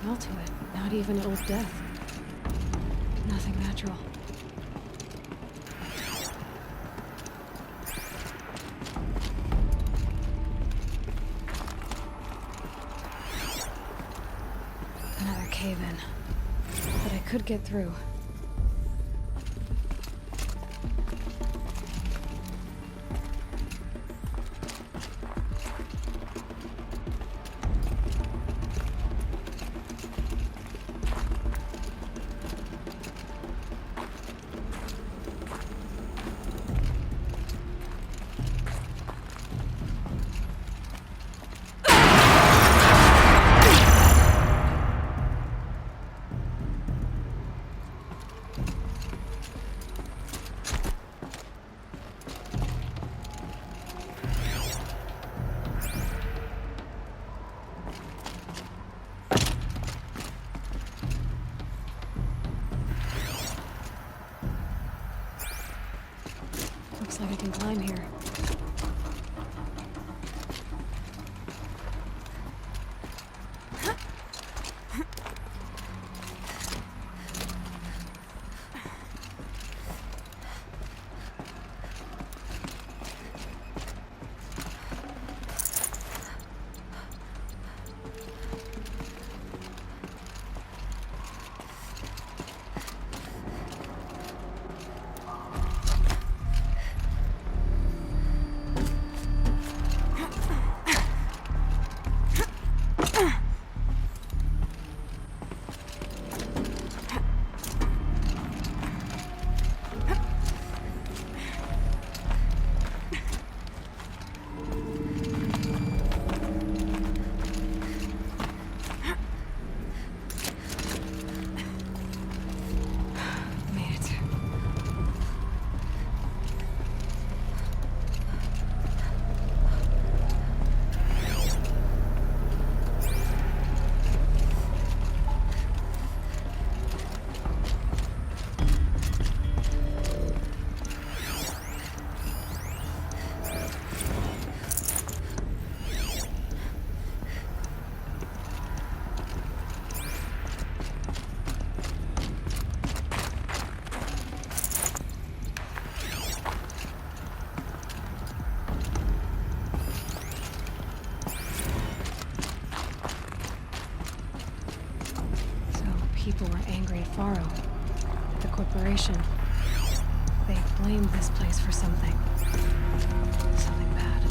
smell to it. Not even Old Death. Nothing natural. Another cave-in. But I could get through. Looks like I can climb here. People were angry at Faro, the corporation. They blamed this place for something. Something bad.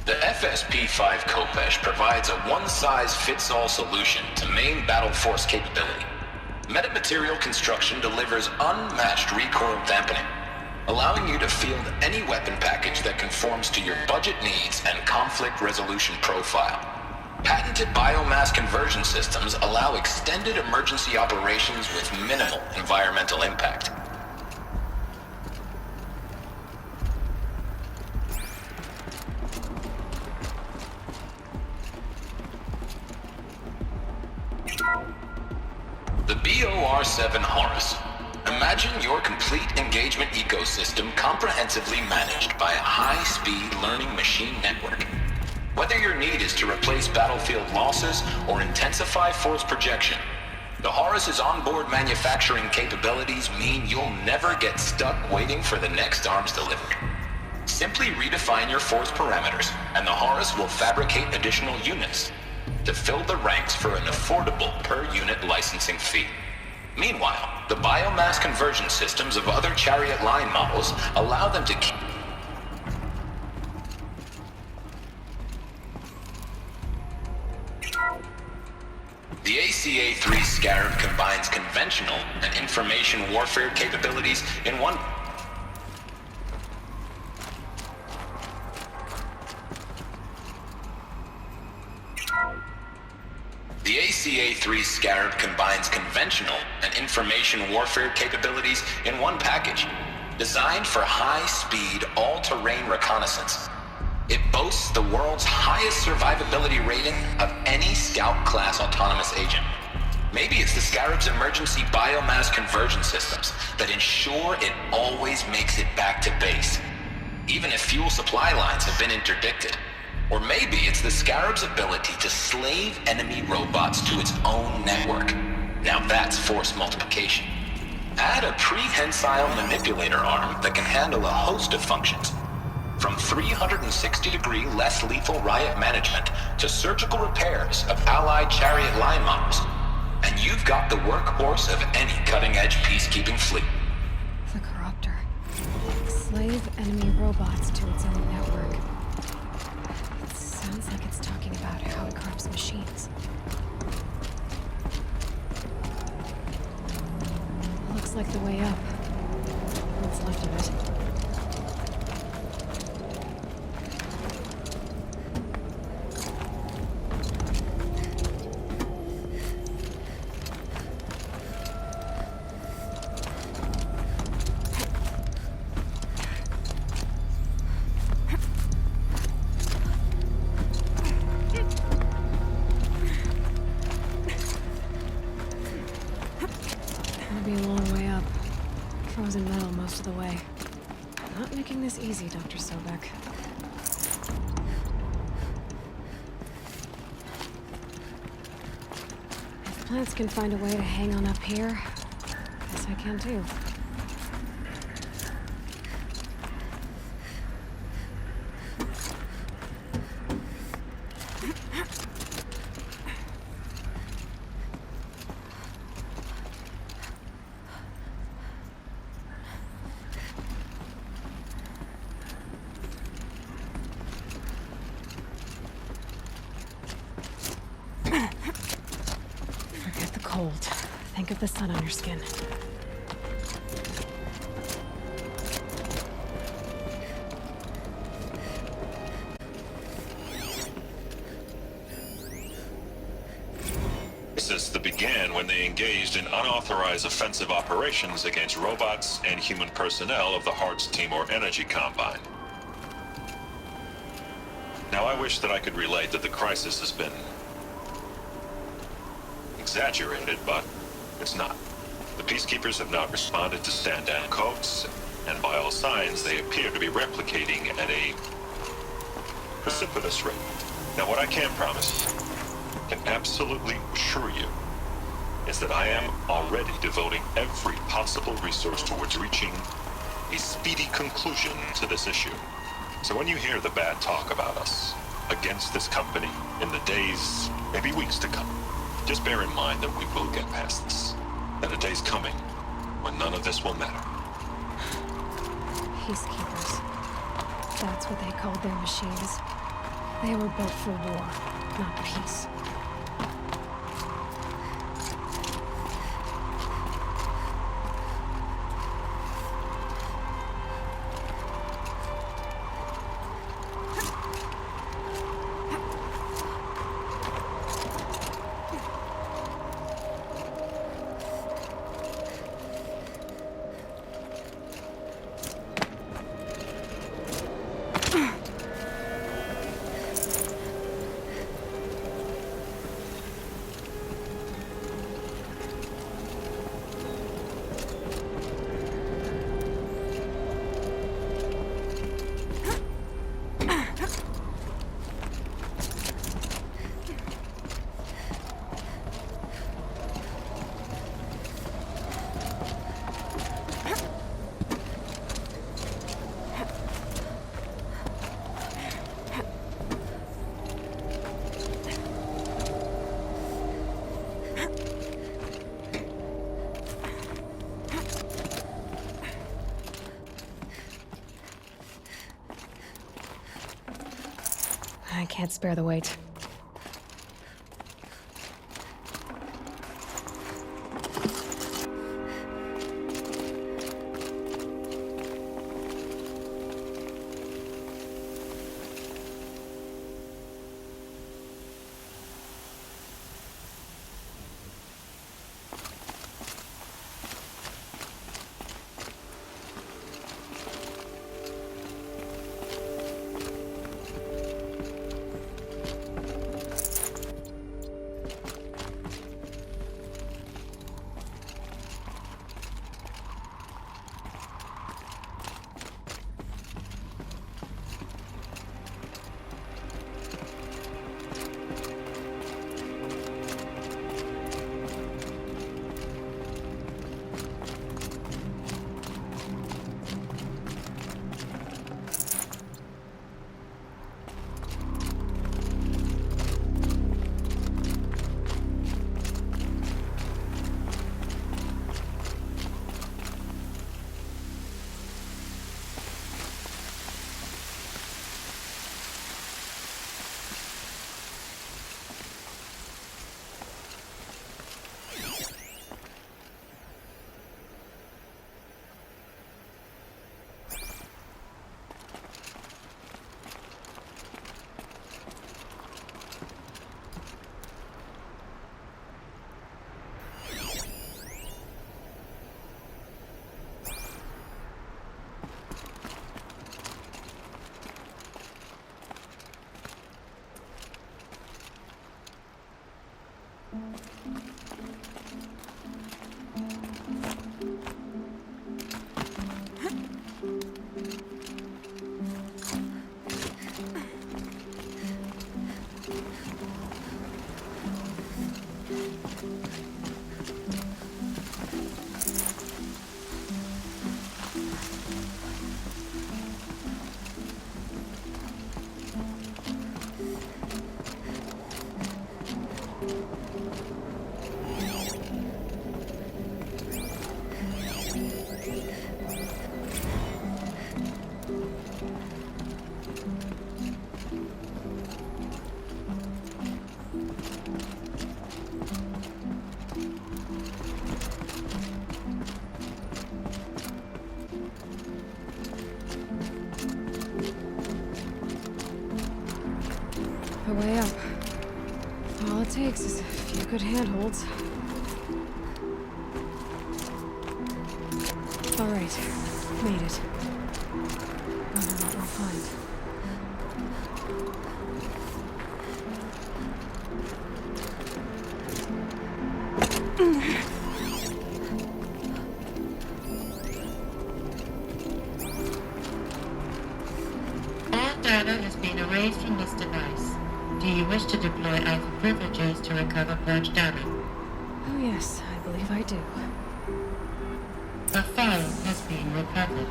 The FSP-5 Kopesh provides a one-size-fits-all solution to main battle force capability. Metamaterial construction delivers unmatched recoil dampening, allowing you to field any weapon package that conforms to your budget needs and conflict resolution profile. Patented biomass conversion systems allow extended emergency operations with minimal environmental impact. The BOR-7 Horus. Imagine your complete engagement ecosystem comprehensively managed by a high-speed learning machine network. Whether your need is to replace battlefield losses or intensify force projection, the Horus's onboard manufacturing capabilities mean you'll never get stuck waiting for the next arms delivered. Simply redefine your force parameters, and the Horus will fabricate additional units to fill the ranks for an affordable per-unit licensing fee. Meanwhile, the biomass conversion systems of other Chariot line models allow them to keep the ACA-3 Scarab combines conventional and information warfare capabilities in one. The ACA-3 Scarab combines conventional and information warfare capabilities in one package, designed for high-speed, all-terrain reconnaissance. It boasts the world's highest survivability rating of any Scout-class autonomous agent. Maybe it's the Scarab's emergency biomass conversion systems that ensure it always makes it back to base, even if fuel supply lines have been interdicted. Or maybe it's the Scarab's ability to slave enemy robots to its own network. Now that's force multiplication. Add a prehensile manipulator arm that can handle a host of functions, from 360-degree less lethal riot management to surgical repairs of allied chariot line models. And you've got the workhorse of any cutting-edge peacekeeping fleet. The Corruptor. Slave enemy robots to its own network. It sounds like it's talking about how it corrupts machines. Looks like the way up. What's left of it. Be a long way up. Frozen metal most of the way. Not making this easy, Dr. Sobek. If plants can find a way to hang on up here, guess I can too. Forget the cold. Think of the sun on your skin. That began when they engaged in unauthorized offensive operations against robots and human personnel of the Hearts Timor Energy Combine. Now, I wish that I could relate that the crisis has been exaggerated, but it's not. The Peacekeepers have not responded to stand-down codes, and by all signs, they appear to be replicating at a precipitous rate. Now, what I can promise, can absolutely assure you, is that I am already devoting every possible resource towards reaching a speedy conclusion to this issue. So when you hear the bad talk about us against this company in the days, maybe weeks to come, just bear in mind that we will get past this. That a day's coming when none of this will matter. Peacekeepers. That's what they called their machines. They were built for war, not peace. I can't spare the weight. The way up. All it takes is a few good handholds. All right, made it. Wonder what we'll find. All data has been erased from this device. Do you wish to deploy Alpha privileges to recover purged data? Oh yes, I believe I do. A file has been recovered.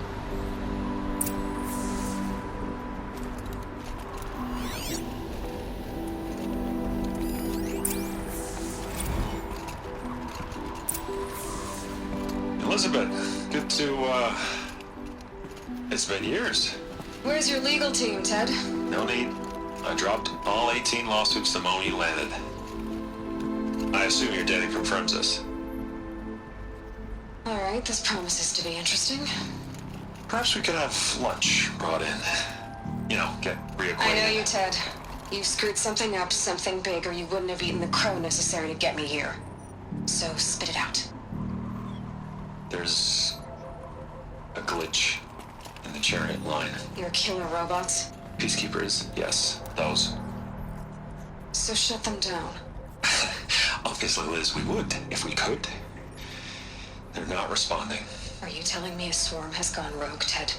Elizabeth, good to, it's been years. Where's your legal team, Ted? No need. I dropped all 18 lawsuits the moment you landed. I assume your data confirms this. All right, this promises to be interesting. Perhaps we could have lunch brought in. You know, get reacquainted. I know you, Ted. You screwed something up, something big, or you wouldn't have eaten the crow necessary to get me here. So spit it out. There's a glitch in the chariot line. Your killer robots? Peacekeepers, yes, those. So shut them down. Obviously, Liz, we would, if we could. They're not responding. Are you telling me a swarm has gone rogue, Ted?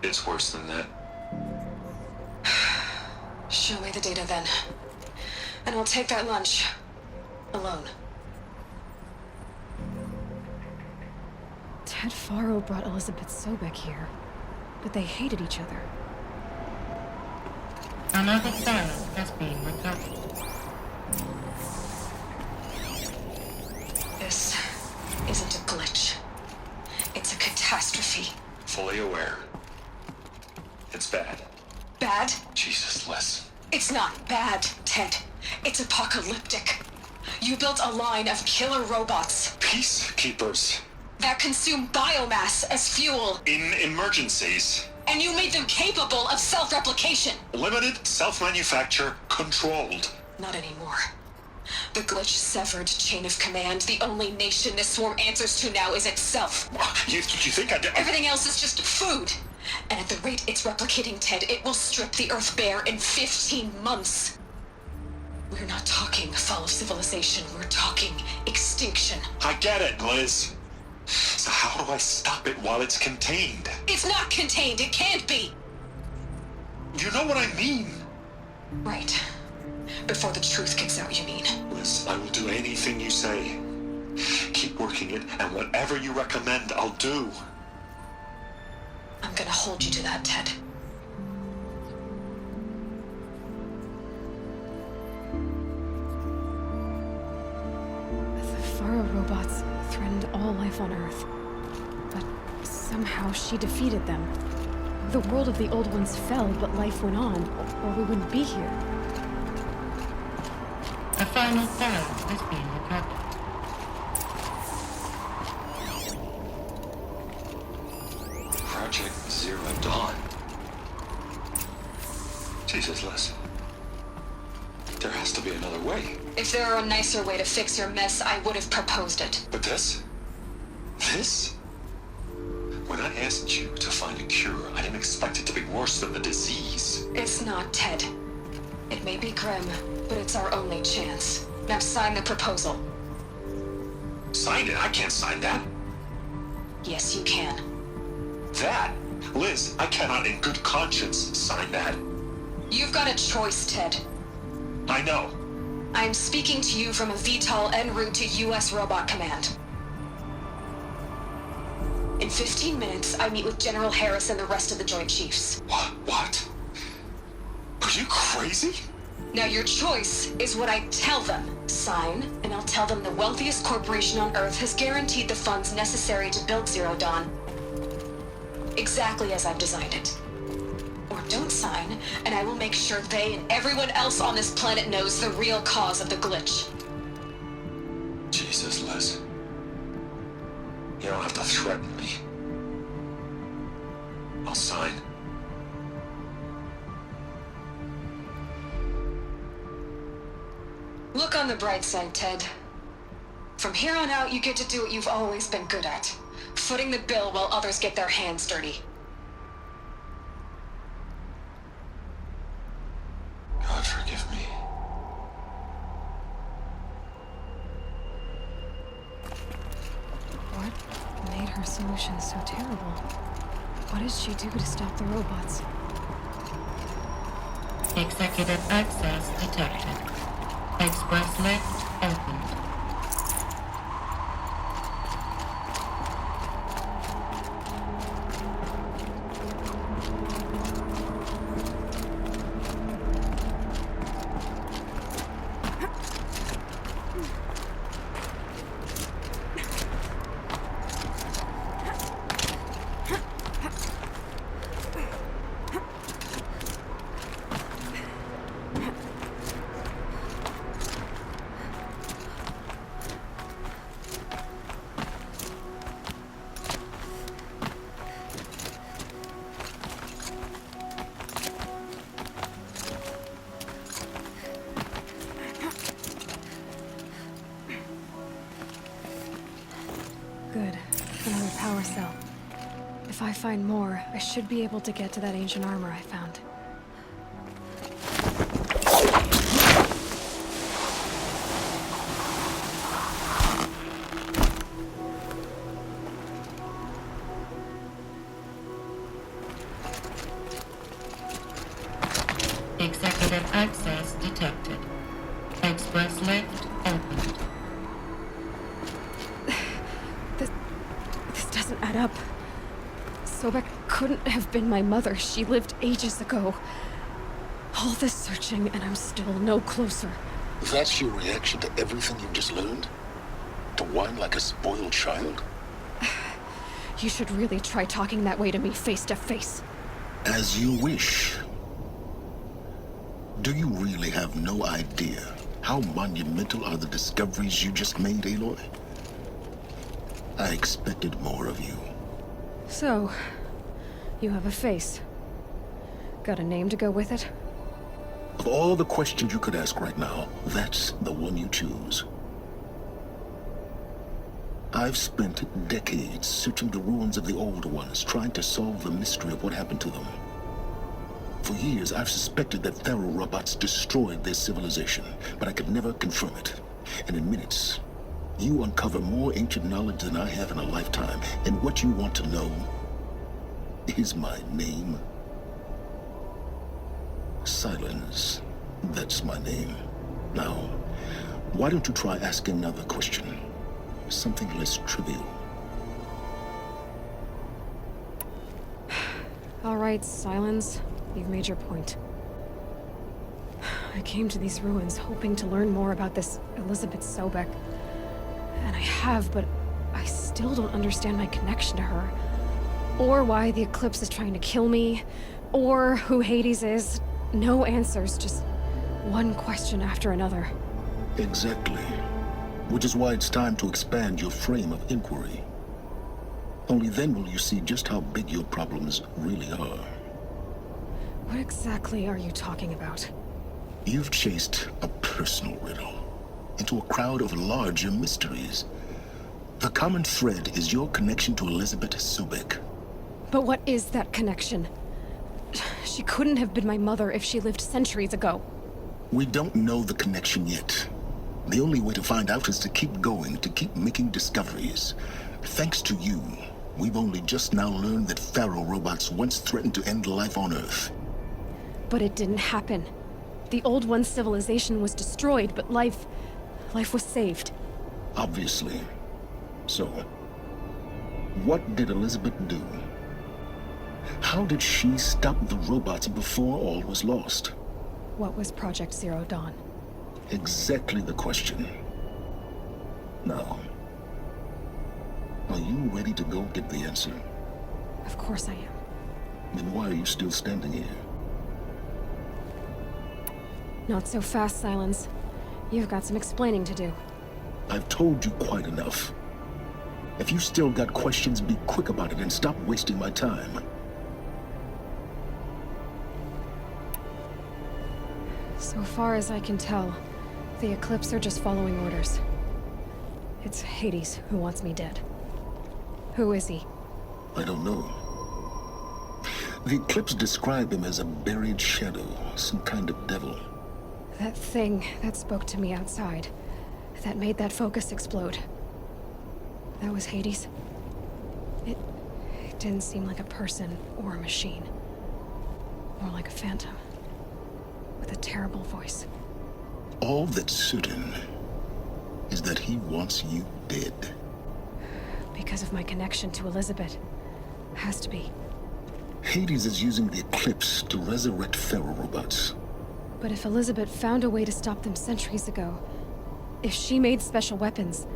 It's worse than that. Show me the data then. And I'll take that lunch. Alone. Ted Faro brought Elizabeth Sobek here, but they hated each other. Another file has been recovered. This isn't a glitch. It's a catastrophe. Fully aware. It's bad. Bad? Jesus, Liz. It's not bad, Ted. It's apocalyptic. You built a line of killer robots Peacekeepers. that consume biomass as fuel, In emergencies. and you made them capable of self-replication. Limited, self-manufacture, controlled. Not anymore. The glitch severed chain of command. The only nation this swarm answers to now is itself. You think I did? Everything else is just food. And at the rate it's replicating, Ted, it will strip the Earth bare in 15 months. We're not talking fall of civilization. We're talking extinction. I get it, Liz. So how do I stop it while it's contained? It's not contained. It can't be. You know what I mean. Right. Before the truth gets out, you mean? Liz, I will do anything you say. Keep working it, and whatever you recommend, I'll do. I'm gonna hold you to that, Ted. The Faro robots threatened all life on Earth. But somehow she defeated them. The world of the old ones fell, but life went on, or we wouldn't be here. A final file has been recovered. Project Zero Dawn. Jesus, Liz. There has to be another way. If there were a nicer way to fix your mess, I would have proposed it. But this? This? When I asked you to find a cure, I didn't expect it to be worse than the disease. It's not, Ted. It may be grim, but it's our only chance. Now sign the proposal. Sign it? I can't sign that. Yes, you can. That? Liz, I cannot in good conscience sign that. You've got a choice, Ted. I know. I'm speaking to you from a VTOL en route to U.S. Robot Command. In 15 minutes, I meet with General Harris and the rest of the Joint Chiefs. What? Are you crazy? Now your choice is what I tell them. Sign, and I'll tell them the wealthiest corporation on Earth has guaranteed the funds necessary to build Zero Dawn. Exactly as I've designed it. Or don't sign, and I will make sure they and everyone else on this planet knows the real cause of the glitch. Jesus, Liz. You don't have to threaten me. I'll sign. Look on the bright side, Ted. From here on out, you get to do what you've always been good at. Footing the bill while others get their hands dirty. God forgive me. What made her solution so terrible? What did she do to stop the robots? Executive access detected. Express lift opened. Good. Another power cell. If I find more, I should be able to get to that ancient armor I found. Executive access detected. Express lift opened. This doesn't add up. Sobek couldn't have been my mother. She lived ages ago. All this searching, and I'm still no closer. That's your reaction to everything you've just learned? To whine like a spoiled child? You should really try talking that way to me face to face. As you wish. Do you really have no idea how monumental are the discoveries you just made, Aloy? I expected more of you. So, you have a face. Got a name to go with it? Of all the questions you could ask right now, that's the one you choose. I've spent decades searching the ruins of the older ones, trying to solve the mystery of what happened to them. For years, I've suspected that Thero robots destroyed their civilization, but I could never confirm it. And in minutes, you uncover more ancient knowledge than I have in a lifetime, and what you want to know is my name. Silence. That's my name. Now, why don't you try asking another question? Something less trivial. All right, Silence. You've made your point. I came to these ruins hoping to learn more about this Elizabeth Sobek. And I have, but I still don't understand my connection to her. Or why the Eclipse is trying to kill me. Or who Hades is. No answers, just one question after another. Exactly. Which is why it's time to expand your frame of inquiry. Only then will you see just how big your problems really are. What exactly are you talking about? You've chased a personal riddle into a crowd of larger mysteries. The common thread is your connection to Elizabeth Sobek. But what is that connection? She couldn't have been my mother if she lived centuries ago. We don't know the connection yet. The only way to find out is to keep going, to keep making discoveries. Thanks to you, we've only just now learned that Pharaoh robots once threatened to end life on Earth. But it didn't happen. The Old One's civilization was destroyed, but life was saved. Obviously. So, what did Elizabeth do? How did she stop the robots before all was lost? What was Project Zero Dawn? Exactly the question. Now, are you ready to go get the answer? Of course I am. Then why are you still standing here? Not so fast, Silence. You've got some explaining to do. I've told you quite enough. If you still got questions, be quick about it and stop wasting my time. So far as I can tell, the Eclipse are just following orders. It's Hades who wants me dead. Who is he? I don't know. The Eclipse describe him as a buried shadow, some kind of devil. That thing that spoke to me outside, that made that focus explode. That was Hades. It didn't seem like a person or a machine. More like a phantom. With a terrible voice. All that's certain is that he wants you dead. Because of my connection to Elizabeth. Has to be. Hades is using the Eclipse to resurrect Pharaoh robots. But if Elizabeth found a way to stop them centuries ago, if she made special weapons,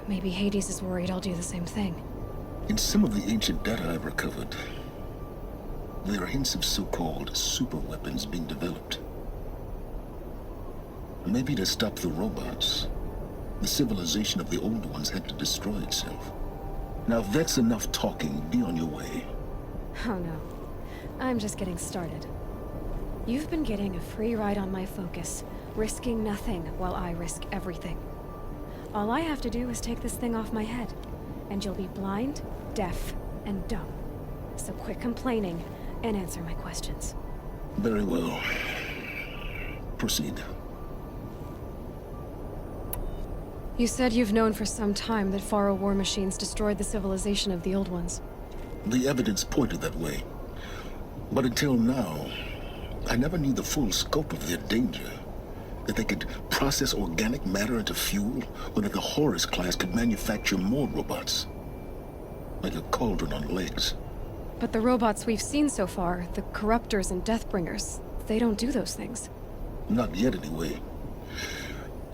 maybe Hades is worried I'll do the same thing. In some of the ancient data I've recovered, there are hints of so-called super weapons being developed. Maybe to stop the robots, the civilization of the old ones had to destroy itself. Now if that's enough talking, be on your way. Oh no. I'm just getting started. You've been getting a free ride on my focus, risking nothing while I risk everything. All I have to do is take this thing off my head, and you'll be blind, deaf, and dumb. So quit complaining and answer my questions. Very well. Proceed. You said you've known for some time that Pharaoh war machines destroyed the civilization of the old ones. The evidence pointed that way. But until now, I never knew the full scope of their danger. That they could process organic matter into fuel, or that the Horus class could manufacture more robots. Like a cauldron on legs. But the robots we've seen so far, the Corruptors and Deathbringers, they don't do those things. Not yet, anyway.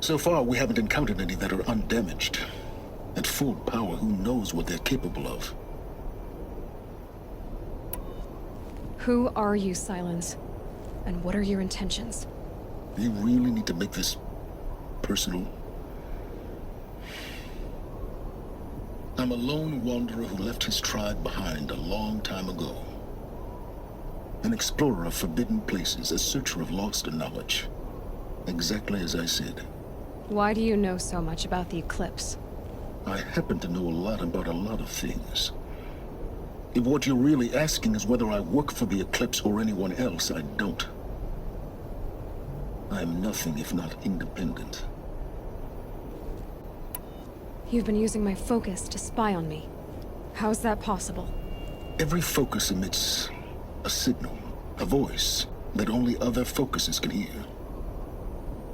So far, we haven't encountered any that are undamaged. At full power, who knows what they're capable of? Who are you, Silence? And what are your intentions? You really need to make this personal? I'm a lone wanderer who left his tribe behind a long time ago. An explorer of forbidden places, a searcher of lost knowledge. Exactly as I said. Why do you know so much about the Eclipse? I happen to know a lot about a lot of things. If what you're really asking is whether I work for the Eclipse or anyone else, I don't. I'm nothing if not independent. You've been using my focus to spy on me. How's that possible? Every focus emits a signal, a voice, that only other focuses can hear.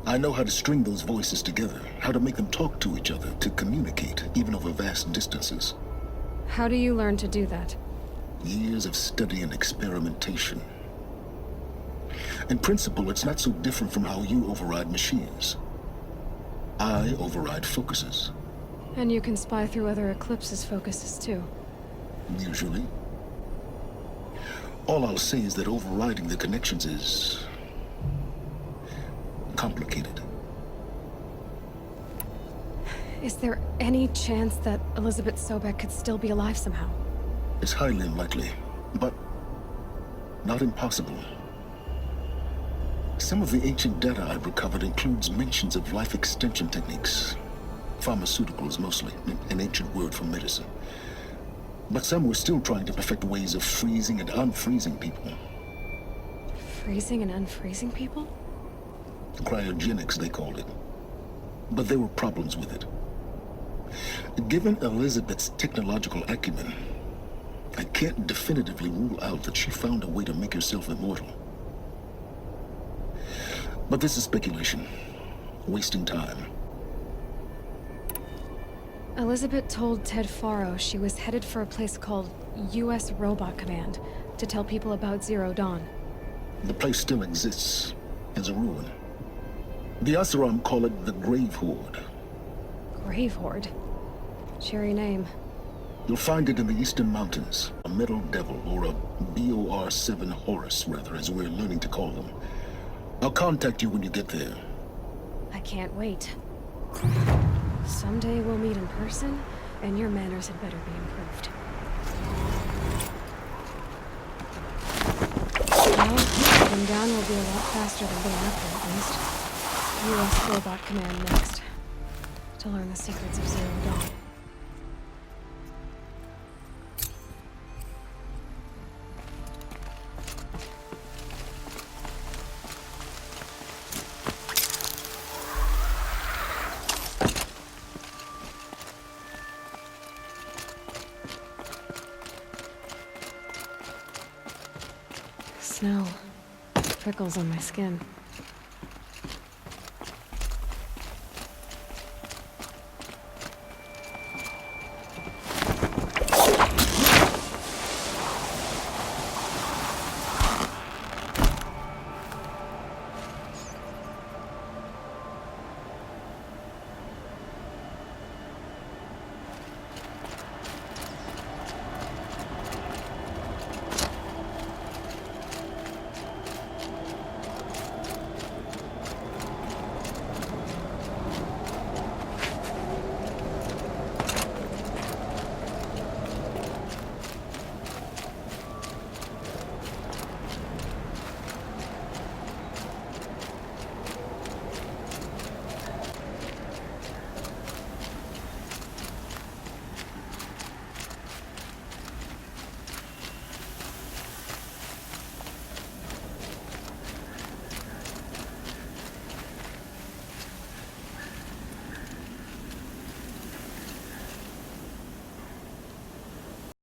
I know how to string those voices together, how to make them talk to each other, to communicate, even over vast distances. How do you learn to do that? Years of study and experimentation. In principle, it's not so different from how you override machines. I override focuses. And you can spy through other Eclipse's focuses too. Usually. All I'll say is that overriding the connections is complicated. Is there any chance that Elizabeth Sobek could still be alive somehow? It's highly unlikely, but not impossible. Some of the ancient data I've recovered includes mentions of life extension techniques. Pharmaceuticals, mostly, an ancient word for medicine. But some were still trying to perfect ways of freezing and unfreezing people. Freezing and unfreezing people? Cryogenics, they called it. but there were problems with it. Given Elizabeth's technological acumen, I can't definitively rule out that she found a way to make herself immortal. But this is speculation, wasting time. Elizabeth told Ted Faro she was headed for a place called U.S. Robot Command to tell people about Zero Dawn. The place still exists as a ruin. The Asaram call it the Grave Horde. Grave Horde? Cheery name. You'll find it in the Eastern Mountains, a Metal Devil, or a BOR-7 Horus, rather, as we're learning to call them. I'll contact you when you get there. I can't wait. Someday we'll meet in person, and your manners had better be improved. Well, getting down will be a lot faster than going up there, at least. U.S. Robot Command next. To learn the secrets of Zero Dawn. Snow. Prickles on my skin.